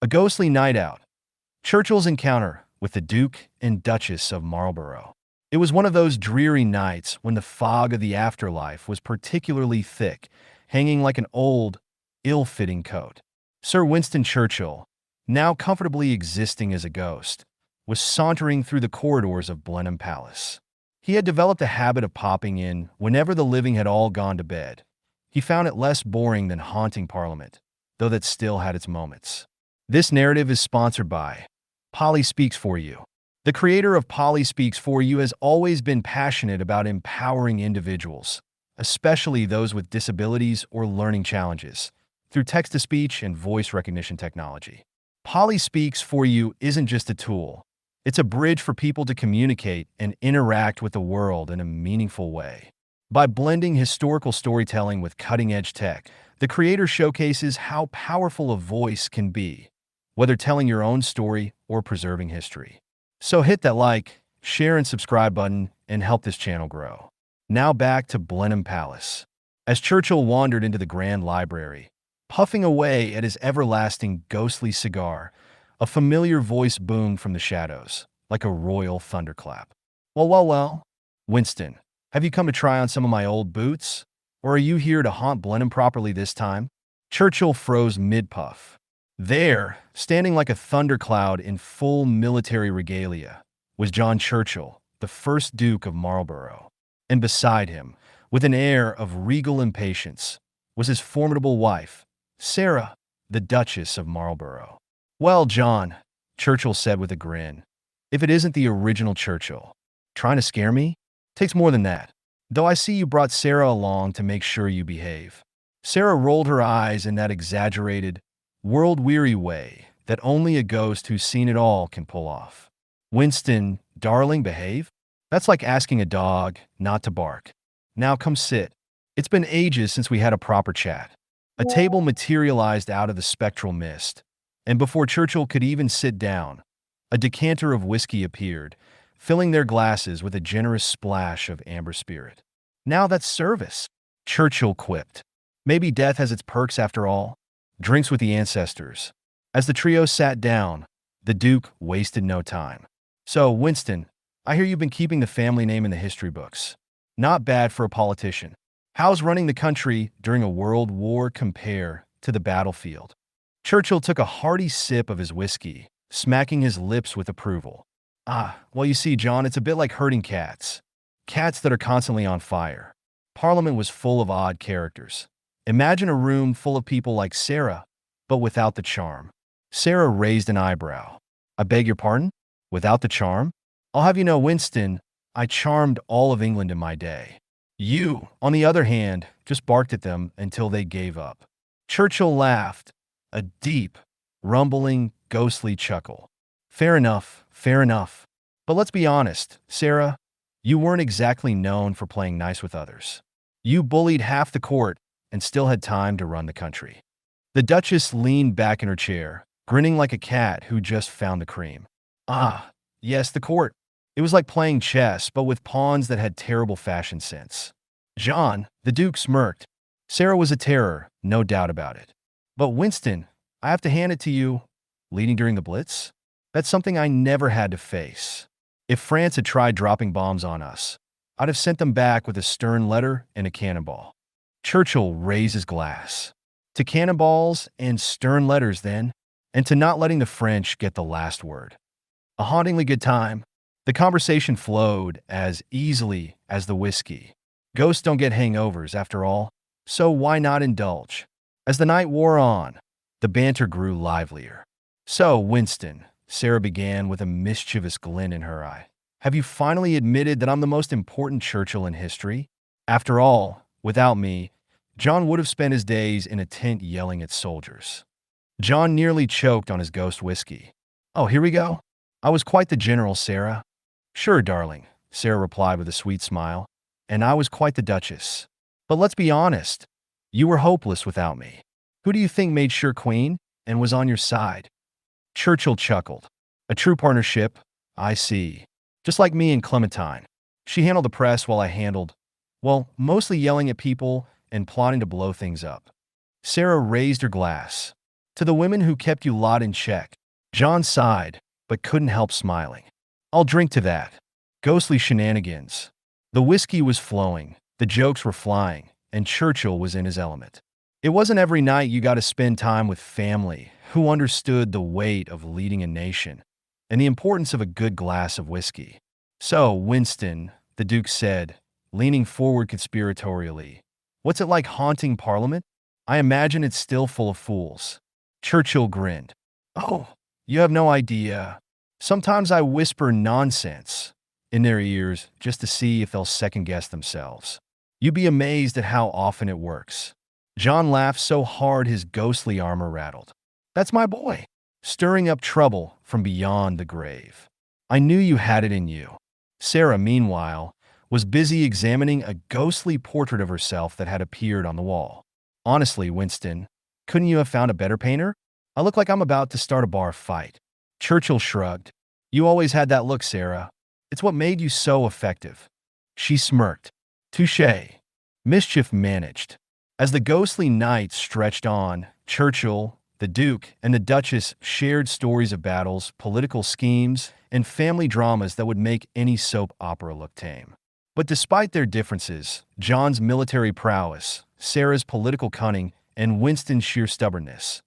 A ghostly night out. Churchill's encounter with the Duke and Duchess of Marlborough. It was one of those dreary nights when the fog of the afterlife was particularly thick, hanging like an old, ill-fitting coat. Sir Winston Churchill, now comfortably existing as a ghost, was sauntering through the corridors of Blenheim Palace. He had developed a habit of popping in whenever the living had all gone to bed. He found it less boring than haunting Parliament, though that still had its moments. This narrative is sponsored by Polly Speaks For You. The creator of Polly Speaks For You has always been passionate about empowering individuals, especially those with disabilities or learning challenges, through text-to-speech and voice recognition technology. Polly Speaks For You isn't just a tool. It's a bridge for people to communicate and interact with the world in a meaningful way. By blending historical storytelling with cutting-edge tech, the creator showcases how powerful a voice can be, whether telling your own story or preserving history. So hit that like, share, and subscribe button and help this channel grow. Now back to Blenheim Palace. As Churchill wandered into the grand library, puffing away at his everlasting ghostly cigar, a familiar voice boomed from the shadows, like a royal thunderclap. Well, Winston, have you come to try on some of my old boots? Or are you here to haunt Blenheim properly this time? Churchill froze mid-puff. There, standing like a thundercloud in full military regalia, was John Churchill, the first Duke of Marlborough. And beside him, with an air of regal impatience, was his formidable wife, Sarah, the Duchess of Marlborough. Well, John, Churchill said with a grin, if it isn't the original Churchill. Trying to scare me? Takes more than that. Though I see you brought Sarah along to make sure you behave. Sarah rolled her eyes in that exaggerated, world-weary way that only a ghost who's seen it all can pull off. Winston, darling, behave? That's like asking a dog not to bark. Now come sit. It's been ages since we had a proper chat. A table materialized out of the spectral mist, and before Churchill could even sit down, a decanter of whiskey appeared, filling their glasses with a generous splash of amber spirit. Now that's service, Churchill quipped. Maybe death has its perks after all. Drinks with the ancestors. As the trio sat down, the Duke wasted no time. So, Winston, I hear you've been keeping the family name in the history books. Not bad for a politician. How's running the country during a world war compare to the battlefield? Churchill took a hearty sip of his whiskey, smacking his lips with approval. Well, you see, John, it's a bit like herding cats. Cats that are constantly on fire. Parliament was full of odd characters. Imagine a room full of people like Sarah, but without the charm. Sarah raised an eyebrow. I beg your pardon? Without the charm? I'll have you know, Winston, I charmed all of England in my day. You, on the other hand, just barked at them until they gave up. Churchill laughed, a deep, rumbling, ghostly chuckle. Fair enough, fair enough. But let's be honest, Sarah, you weren't exactly known for playing nice with others. You bullied half the court and still had time to run the country. The Duchess leaned back in her chair, grinning like a cat who just found the cream. Yes, the court. It was like playing chess, but with pawns that had terrible fashion sense. John, the Duke smirked. Sarah was a terror, no doubt about it. But Winston, I have to hand it to you, leading during the Blitz? That's something I never had to face. If France had tried dropping bombs on us, I'd have sent them back with a stern letter and a cannonball. Churchill raised his glass. To cannonballs and stern letters, then, and to not letting the French get the last word. A hauntingly good time. The conversation flowed as easily as the whiskey. Ghosts don't get hangovers, after all, so why not indulge? As the night wore on, the banter grew livelier. So, Winston, Sarah began with a mischievous glint in her eye, have you finally admitted that I'm the most important Churchill in history? After all, without me, John would have spent his days in a tent yelling at soldiers. John nearly choked on his ghost whiskey. Oh, here we go. I was quite the general, Sarah. Sure, darling, Sarah replied with a sweet smile. And I was quite the Duchess. But let's be honest. You were hopeless without me. Who do you think made sure Queen and was on your side? Churchill chuckled. A true partnership, I see. Just like me and Clementine. She handled the press while I handled, well, mostly yelling at people and plotting to blow things up. Sarah raised her glass. To the women who kept you lot in check. John sighed, but couldn't help smiling. I'll drink to that. Ghostly shenanigans. The whiskey was flowing, the jokes were flying, and Churchill was in his element. It wasn't every night you got to spend time with family who understood the weight of leading a nation and the importance of a good glass of whiskey. So, Winston, the Duke said, leaning forward conspiratorially, what's it like haunting Parliament? I imagine it's still full of fools. Churchill grinned. Oh, you have no idea. Sometimes I whisper nonsense in their ears just to see if they'll second-guess themselves. You'd be amazed at how often it works. John laughed so hard his ghostly armor rattled. That's my boy, stirring up trouble from beyond the grave. I knew you had it in you. Sarah, meanwhile, was busy examining a ghostly portrait of herself that had appeared on the wall. Honestly, Winston, couldn't you have found a better painter? I look like I'm about to start a bar fight. Churchill shrugged. You always had that look, Sarah. It's what made you so effective. She smirked. Touché. Mischief managed. As the ghostly night stretched on, Churchill, the Duke, and the Duchess shared stories of battles, political schemes, and family dramas that would make any soap opera look tame. But despite their differences, John's military prowess, Sarah's political cunning, and Winston's sheer stubbornness,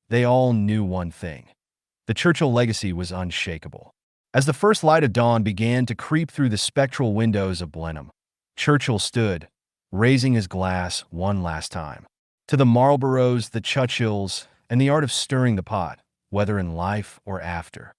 they all knew one thing. The Churchill legacy was unshakable. As the first light of dawn began to creep through the spectral windows of Blenheim, Churchill stood, raising his glass one last time. To the Marlboroughs, the Churchills, and the art of stirring the pot, whether in life or after.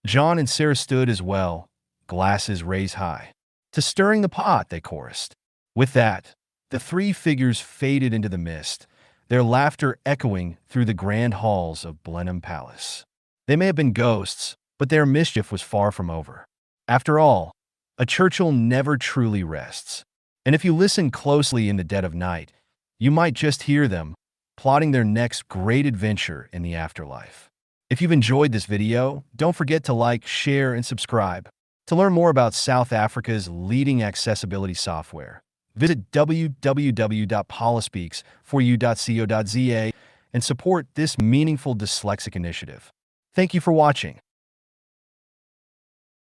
John and Sarah stood as well, glasses raised high. To stirring the pot, they chorused. With that, the three figures faded into the mist, their laughter echoing through the grand halls of Blenheim Palace. They may have been ghosts, but their mischief was far from over. After all, a Churchill never truly rests. And if you listen closely in the dead of night, you might just hear them plotting their next great adventure in the afterlife. If you've enjoyed this video, don't forget to like, share, and subscribe. To learn more about South Africa's leading accessibility software, visit www.polispeaks4u.co.za and support this meaningful dyslexic initiative. Thank you for watching.